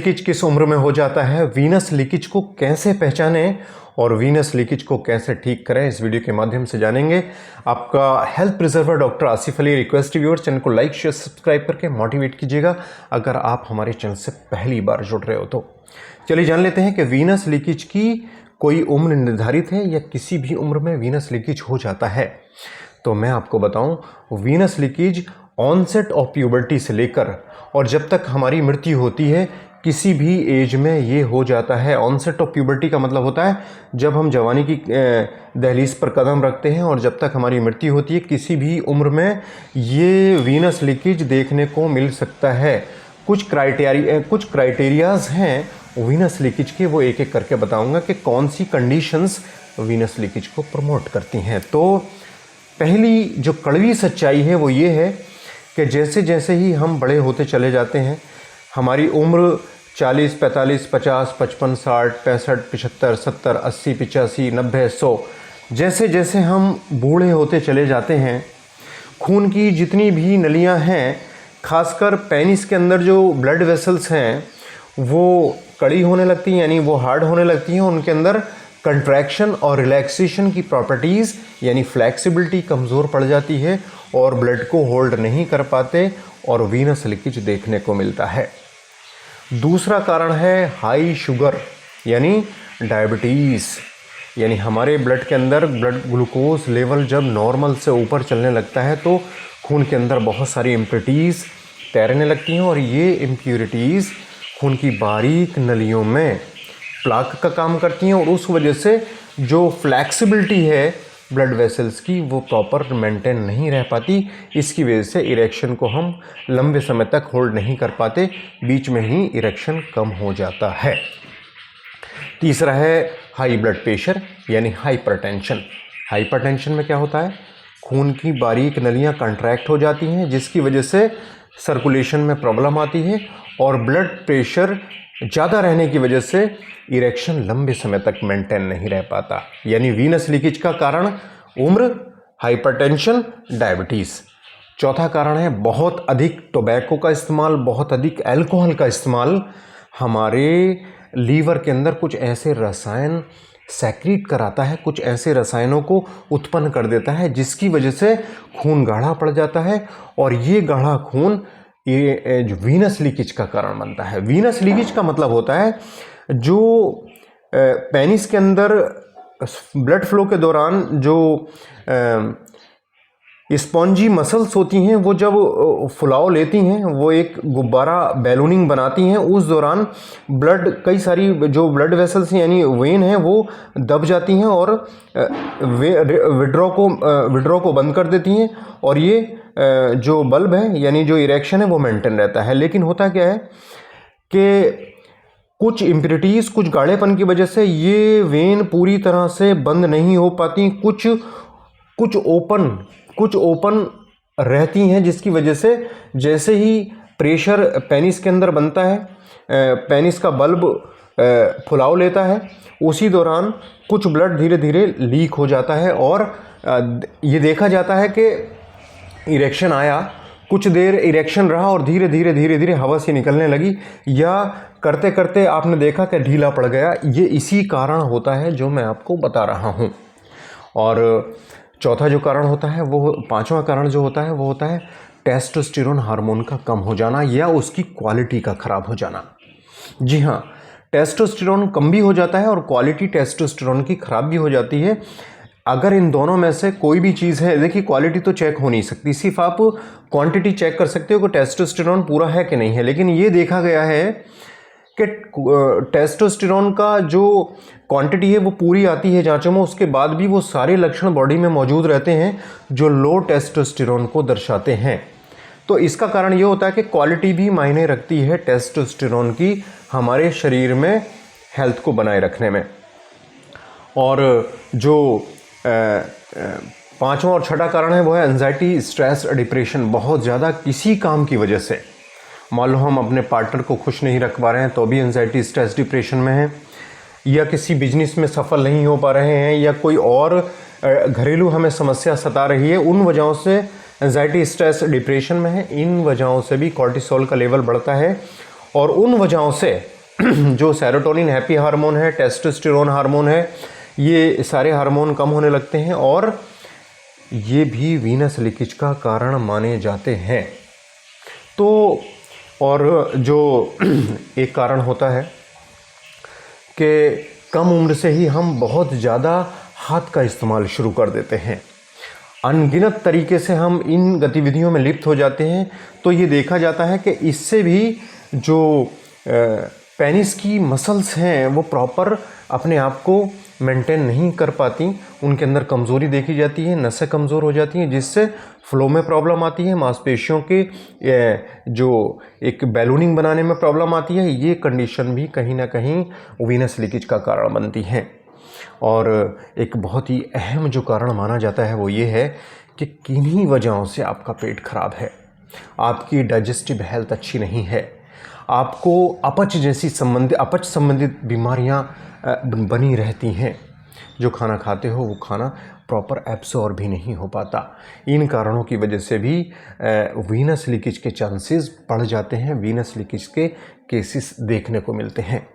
Leakage किस उम्र में हो जाता है, वीनस लीकेज को कैसे पहचानें और वीनस लीकेज को कैसे ठीक करें, इस वीडियो के माध्यम से जानेंगे। आपका health preserver doctor Asif Ali request viewers, channel को लाइक शेयर सब्सक्राइब करके मोटिवेट कीजिएगा अगर आप हमारे चैनल से पहली बार जुड़ रहे हो तो। चलिए जान लेते हैं कि वीनस लीकेज की कोई उम्र निर्धारित है या किसी भी उम्र में वीनस लीकेज हो जाता है। तो मैं आपको बताऊं, venous leakage onset of puberty से लेकर और जब तक हमारी मृत्यु होती है किसी भी एज में ये हो जाता है। ऑनसेट ऑफ प्यूबर्टी का मतलब होता है जब हम जवानी की दहलीज पर कदम रखते हैं और जब तक हमारी मृत्यु होती है किसी भी उम्र में ये वीनस लीकेज देखने को मिल सकता है। कुछ क्राइटेरियाज हैं वीनस लीकेज के, वो एक एक करके बताऊंगा कि कौन सी कंडीशंस वीनस लीकेज को प्रमोट करती हैं। तो पहली जो कड़वी सच्चाई है वो ये है कि जैसे जैसे ही हम बड़े होते चले जाते हैं, हमारी उम्र 40, 45, 50, 55, 60, 65, 75, 70, 80, 85, 90, 100 जैसे जैसे हम बूढ़े होते चले जाते हैं, खून की जितनी भी नलियां हैं, खासकर पेनिस के अंदर जो ब्लड वेसल्स हैं वो कड़ी होने लगती हैं, यानी वो हार्ड होने लगती हैं। उनके अंदर कंट्रैक्शन और रिलैक्सेशन की प्रॉपर्टीज़ यानी फ्लेक्सिबिलिटी कमज़ोर पड़ जाती है और ब्लड को होल्ड नहीं कर पाते और वीनस लीकेज देखने को मिलता है। दूसरा कारण है हाई शुगर यानी डायबिटीज़, यानी हमारे ब्लड के अंदर ब्लड ग्लूकोज लेवल जब नॉर्मल से ऊपर चलने लगता है तो खून के अंदर बहुत सारी इम्प्योरिटीज़ तैरने लगती हैं और ये इम्प्योरिटीज़ खून की बारीक नलियों में प्लाक का काम करती हैं और उस वजह से जो फ्लैक्सिबिलिटी है ब्लड वेसल्स की वो प्रॉपर मेंटेन नहीं रह पाती। इसकी वजह से इरेक्शन को हम लंबे समय तक होल्ड नहीं कर पाते, बीच में ही इरेक्शन कम हो जाता है। तीसरा है हाई ब्लड प्रेशर यानी हाइपरटेंशन। हाइपरटेंशन में क्या होता है, खून की बारीक नलियां कंट्रैक्ट हो जाती हैं जिसकी वजह से सर्कुलेशन में प्रॉब्लम आती है और ब्लड प्रेशर ज़्यादा रहने की वजह से इरेक्शन लंबे समय तक मेंटेन नहीं रह पाता। यानी वीनस लीकेज का कारण उम्र, हाइपरटेंशन, डायबिटीज़। चौथा कारण है बहुत अधिक टोबैको का इस्तेमाल, बहुत अधिक अल्कोहल का इस्तेमाल हमारे लीवर के अंदर कुछ ऐसे रसायन सेक्रीट कराता है, कुछ ऐसे रसायनों को उत्पन्न कर देता है जिसकी वजह से खून गाढ़ा पड़ जाता है और ये गाढ़ा खून ये जो वीनस लीकेज का कारण बनता है। वीनस लीकेज का मतलब होता है जो पेनिस के अंदर ब्लड फ्लो के दौरान जो स्पॉन्जी मसल्स होती हैं वो जब फुलाव लेती हैं, वो एक गुब्बारा बैलूनिंग बनाती हैं, उस दौरान ब्लड कई सारी जो ब्लड वेसल्स हैं यानी वेन हैं वो दब जाती हैं और विड्रॉ को बंद कर देती हैं और ये जो बल्ब है यानी जो इरेक्शन है वो मेंटेन रहता है। लेकिन होता क्या है कि कुछ इम्प्योरिटीज़, कुछ गाढ़ेपन की वजह से ये वेन पूरी तरह से बंद नहीं हो पाती, कुछ ओपन रहती हैं जिसकी वजह से जैसे ही प्रेशर पेनिस के अंदर बनता है, पेनिस का बल्ब फुलाव लेता है, उसी दौरान कुछ ब्लड धीरे धीरे लीक हो जाता है और ये देखा जाता है कि इरेक्शन आया, कुछ देर इरेक्शन रहा और धीरे धीरे हवा से निकलने लगी या करते करते आपने देखा कि ढीला पड़ गया। ये इसी कारण होता है जो मैं आपको बता रहा हूँ। और चौथा जो कारण होता है वो, पांचवा कारण जो होता है वो होता है टेस्टोस्टेरोन हार्मोन का कम हो जाना या उसकी क्वालिटी का खराब हो जाना। जी हाँ, टेस्टोस्टेरोन कम भी हो जाता है और क्वालिटी टेस्टोस्टेरोन की खराब भी हो जाती है। अगर इन दोनों में से कोई भी चीज़ है, देखिए क्वालिटी तो चेक हो नहीं सकती, सिर्फ आप क्वांटिटी चेक कर सकते हो कि टेस्टोस्टेरोन पूरा है कि नहीं है। लेकिन ये देखा गया है कि टेस्टोस्टेरोन का जो क्वांटिटी है वो पूरी आती है जांचों में, उसके बाद भी वो सारे लक्षण बॉडी में मौजूद रहते हैं जो लो टेस्टोस्टेरोन को दर्शाते हैं। तो इसका कारण ये होता है कि क्वालिटी भी मायने रखती है टेस्टोस्टेरोन की हमारे शरीर में हेल्थ को बनाए रखने में। और जो पांचवा और छठा कारण है वो है एंजाइटी, स्ट्रेस, डिप्रेशन। बहुत ज़्यादा किसी काम की वजह से, मान लो हम अपने पार्टनर को खुश नहीं रख पा रहे हैं तो भी एंजाइटी, स्ट्रेस, डिप्रेशन में है, या किसी बिजनेस में सफल नहीं हो पा रहे हैं या कोई और घरेलू हमें समस्या सता रही है, उन वजहों से एंजाइटी, स्ट्रेस, डिप्रेशन में है। इन वजहों से भी कॉर्टिसोल का लेवल बढ़ता है और उन वजहों से जो सेरोटोनिन हैप्पी हार्मोन है, टेस्टोस्टेरोन हार्मोन है, ये सारे हार्मोन कम होने लगते हैं और ये भी वीनस लीकेज का कारण माने जाते हैं। तो और जो एक कारण होता है कि कम उम्र से ही हम बहुत ज़्यादा हाथ का इस्तेमाल शुरू कर देते हैं, अनगिनत तरीके से हम इन गतिविधियों में लिप्त हो जाते हैं। तो ये देखा जाता है कि इससे भी जो पेनिस की मसल्स हैं वो प्रॉपर अपने आप को मेंटेन नहीं कर पाती, उनके अंदर कमज़ोरी देखी जाती है, नसें कमज़ोर हो जाती हैं, जिससे फ्लो में प्रॉब्लम आती है, मांसपेशियों के जो एक बैलूनिंग बनाने में प्रॉब्लम आती है। ये कंडीशन भी कहीं ना कहीं वीनस लीकेज का कारण बनती है। और एक बहुत ही अहम जो कारण माना जाता है वो ये है कि किन्हीं वजहों से आपका पेट खराब है, आपकी डाइजेस्टिव हेल्थ अच्छी नहीं है, आपको अपच संबंधित बीमारियां बनी रहती हैं, जो खाना खाते हो वो खाना प्रॉपर एब्सॉर्ब भी नहीं हो पाता। इन कारणों की वजह से भी वीनस लीकेज के चांसेस बढ़ जाते हैं, वीनस लीकेज के केसेस देखने को मिलते हैं।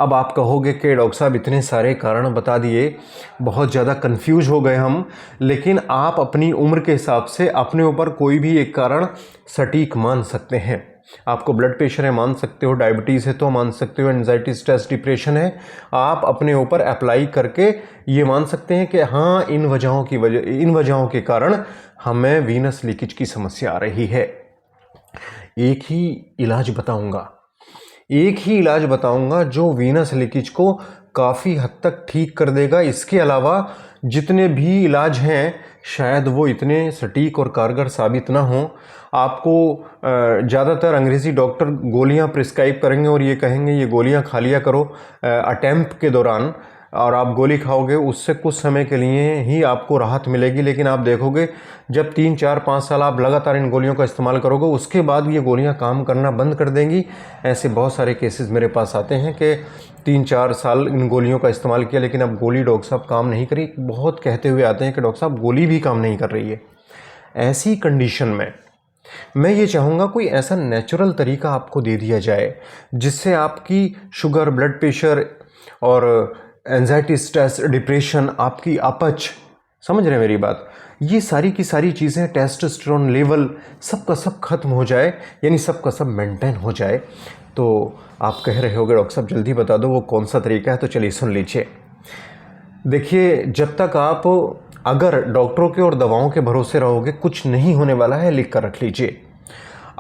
अब आप कहोगे कि डॉक्टर साहब इतने सारे कारण बता दिए, बहुत ज़्यादा कंफ्यूज हो गए हम, लेकिन आप अपनी उम्र के हिसाब से अपने ऊपर कोई भी एक कारण सटीक मान सकते हैं। आपको ब्लड प्रेशर है मान सकते हो, डायबिटीज़ है तो मान सकते हो, एंजाइटी, स्ट्रेस, डिप्रेशन है, आप अपने ऊपर अप्लाई करके ये मान सकते हैं कि हाँ इन वजहों के कारण हमें वीनस लीकेज की समस्या आ रही है। एक ही इलाज बताऊंगा जो वीनस लीकेज को काफ़ी हद तक ठीक कर देगा। इसके अलावा जितने भी इलाज हैं शायद वो इतने सटीक और कारगर साबित ना हों। आपको ज़्यादातर अंग्रेज़ी डॉक्टर गोलियां प्रिस्क्राइब करेंगे और ये कहेंगे ये गोलियां खा लिया करो अटेम्प्ट के दौरान, और आप गोली खाओगे उससे कुछ समय के लिए ही आपको राहत मिलेगी, लेकिन आप देखोगे जब 3, 4, 5 साल आप लगातार इन गोलियों का इस्तेमाल करोगे उसके बाद ये गोलियां काम करना बंद कर देंगी। ऐसे बहुत सारे केसेस मेरे पास आते हैं कि 3, 4 साल इन गोलियों का इस्तेमाल किया लेकिन अब गोली डॉक्टर साहब काम नहीं करी। बहुत कहते हुए आते हैं कि डॉक्टर साहब गोली भी काम नहीं कर रही है। ऐसी कंडीशन में मैं ये चाहूँगा कोई ऐसा नेचुरल तरीका आपको दे दिया जाए जिससे आपकी शुगर, ब्लड प्रेशर और एंजाइटी, स्ट्रेस, डिप्रेशन, आपकी अपच, समझ रहे हैं मेरी बात, ये सारी की सारी चीज़ें, टेस्टोस्टेरोन लेवल सबका सब खत्म हो जाए, यानी सबका सब मेंटेन हो जाए। तो आप कह रहे होगे डॉक्टर साहब जल्दी बता दो वो कौन सा तरीका है, तो चलिए सुन लीजिए। देखिए, जब तक आप अगर डॉक्टरों के और दवाओं के भरोसे रहोगे कुछ नहीं होने वाला है, लिख कर रख लीजिए।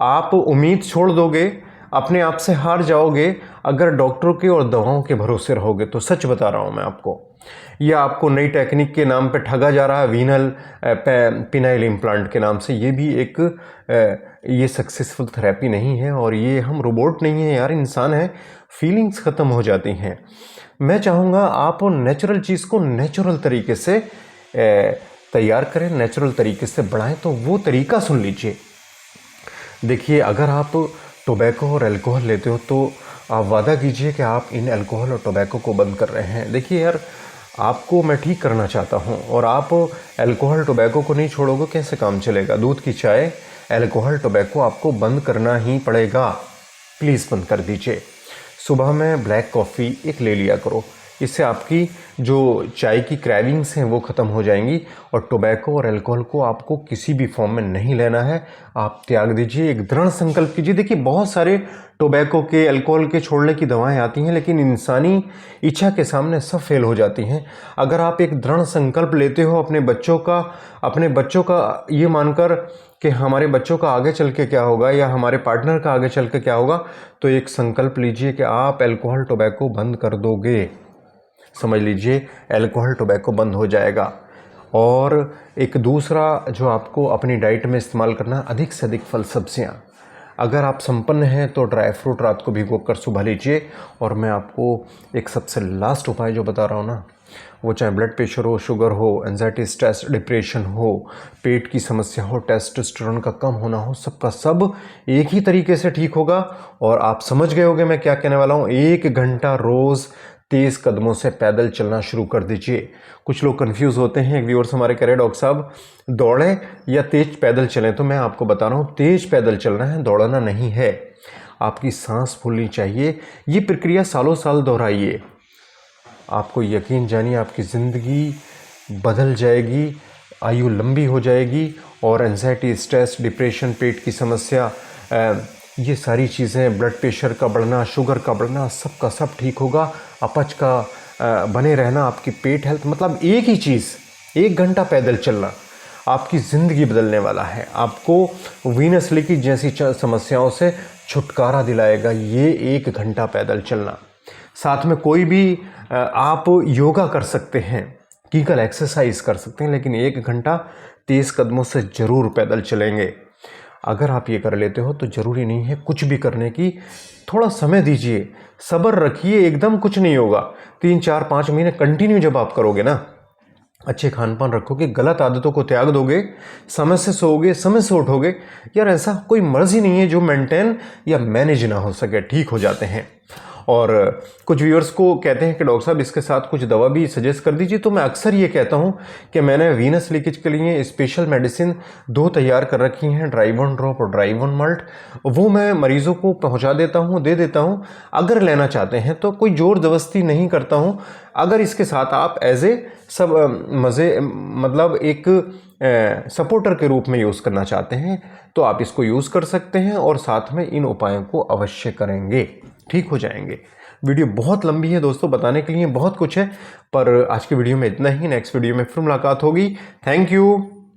आप उम्मीद छोड़ दोगे, अपने आप से हार जाओगे अगर डॉक्टरों के और दवाओं के भरोसे रहोगे। तो सच बता रहा हूँ मैं आपको, यह आपको नई टेक्निक के नाम पे ठगा जा रहा है, वीनल पिनाइल इम्प्लांट के नाम से। ये भी एक ये सक्सेसफुल थेरेपी नहीं है और ये हम रोबोट नहीं है यार, इंसान है, फीलिंग्स ख़त्म हो जाती हैं। मैं चाहूँगा आप नेचुरल चीज़ को नेचुरल तरीके से तैयार करें, नेचुरल तरीके से बढ़ाएं। तो वो तरीका सुन लीजिए। देखिए, अगर आप टोबैको और अल्कोहल लेते हो तो आप वादा कीजिए कि आप इन अल्कोहल और टोबैको को बंद कर रहे हैं। देखिए यार, आपको मैं ठीक करना चाहता हूं और आप अल्कोहल टोबैको को नहीं छोड़ोगे कैसे काम चलेगा। दूध की चाय, अल्कोहल, टोबैको आपको बंद करना ही पड़ेगा। प्लीज़ बंद कर दीजिए। सुबह में ब्लैक कॉफ़ी एक ले लिया करो, इससे आपकी जो चाय की क्रेविंग्स हैं वो ख़त्म हो जाएंगी। और टोबैको और अल्कोहल को आपको किसी भी फॉर्म में नहीं लेना है, आप त्याग दीजिए। एक दृढ़ संकल्प कीजिए। देखिए, बहुत सारे टोबैको के, अल्कोहल के छोड़ने की दवाएं आती हैं लेकिन इंसानी इच्छा के सामने सब फेल हो जाती हैं। अगर आप एक दृढ़ संकल्प लेते हो अपने बच्चों का ये मानकर कि हमारे बच्चों का आगे चल के क्या होगा या हमारे पार्टनर का आगे चल के क्या होगा, तो एक संकल्प लीजिए कि आप अल्कोहल टोबैको बंद कर दोगे। समझ लीजिए, अल्कोहल टोबैको बंद हो जाएगा। और एक दूसरा जो आपको अपनी डाइट में इस्तेमाल करना, अधिक से अधिक फल सब्जियां। अगर आप संपन्न हैं तो ड्राई फ्रूट रात को भिगोकर सुबह लीजिए। और मैं आपको एक सबसे लास्ट उपाय जो बता रहा हूँ ना, वो चाहे ब्लड प्रेशर हो, शुगर हो, एंजाइटी, स्ट्रेस, डिप्रेशन हो, पेट की समस्या हो, टेस्टोस्टेरोन का कम होना हो, सबका सब एक ही तरीके से ठीक होगा। और आप समझ गए होंगे मैं क्या कहने वाला हूँ। 1 घंटा रोज़ तेज़ कदमों से पैदल चलना शुरू कर दीजिए। कुछ लोग कंफ्यूज होते हैं, एक व्यूअर्स हमारे कह रहे डॉक्टर साहब दौड़ें या तेज पैदल चलें, तो मैं आपको बता रहा हूँ तेज पैदल चलना है, दौड़ना नहीं है। आपकी सांस फूलनी चाहिए। ये प्रक्रिया सालों साल दोहराइए, आपको यकीन जानिए आपकी ज़िंदगी बदल जाएगी, आयु लंबी हो जाएगी और एंजाइटी, स्ट्रेस, डिप्रेशन, पेट की समस्या, ये सारी चीज़ें, ब्लड प्रेशर का बढ़ना, शुगर का बढ़ना, सब का सब ठीक होगा। अपच का बने रहना, आपकी पेट हेल्थ, मतलब एक ही चीज़, 1 घंटा पैदल चलना आपकी ज़िंदगी बदलने वाला है, आपको वीनस लीकेज जैसी समस्याओं से छुटकारा दिलाएगा ये 1 घंटा पैदल चलना। साथ में कोई भी आप योगा कर सकते हैं, कीगल एक्सरसाइज कर सकते हैं, लेकिन 1 घंटा तेज़ कदमों से ज़रूर पैदल चलेंगे। अगर आप ये कर लेते हो तो ज़रूरी नहीं है कुछ भी करने की, थोड़ा समय दीजिए, सब्र रखिए, एकदम कुछ नहीं होगा। 3, 4, 5 महीने कंटिन्यू जब आप करोगे ना, अच्छे खान पान रखोगे, गलत आदतों को त्याग दोगे, समय से सोओगे, समय से उठोगे, यार ऐसा कोई मर्ज ही नहीं है जो मेंटेन या मैनेज ना हो सके, ठीक हो जाते हैं। और कुछ व्यूअर्स को कहते हैं कि डॉक्टर साहब इसके साथ कुछ दवा भी सजेस्ट कर दीजिए, तो मैं अक्सर ये कहता हूँ कि मैंने वीनस लीकेज के लिए स्पेशल मेडिसिन 2 तैयार कर रखी हैं, ड्राइवन ड्रॉप और ड्राइवन माल्ट। वो मैं मरीज़ों को पहुँचा देता हूँ, दे देता हूँ। अगर लेना चाहते हैं तो कोई ज़ोर ज़बरदस्ती नहीं करता हूँ। अगर इसके साथ आप एज ए सब मज़े, मतलब एक सपोर्टर के रूप में यूज़ करना चाहते हैं तो आप इसको यूज़ कर सकते हैं और साथ में इन उपायों को अवश्य करेंगे, ठीक हो जाएंगे। वीडियो बहुत लंबी है दोस्तों, बताने के लिए बहुत कुछ है, पर आज की वीडियो में इतना ही। नेक्स्ट वीडियो में फिर मुलाकात होगी। Thank you.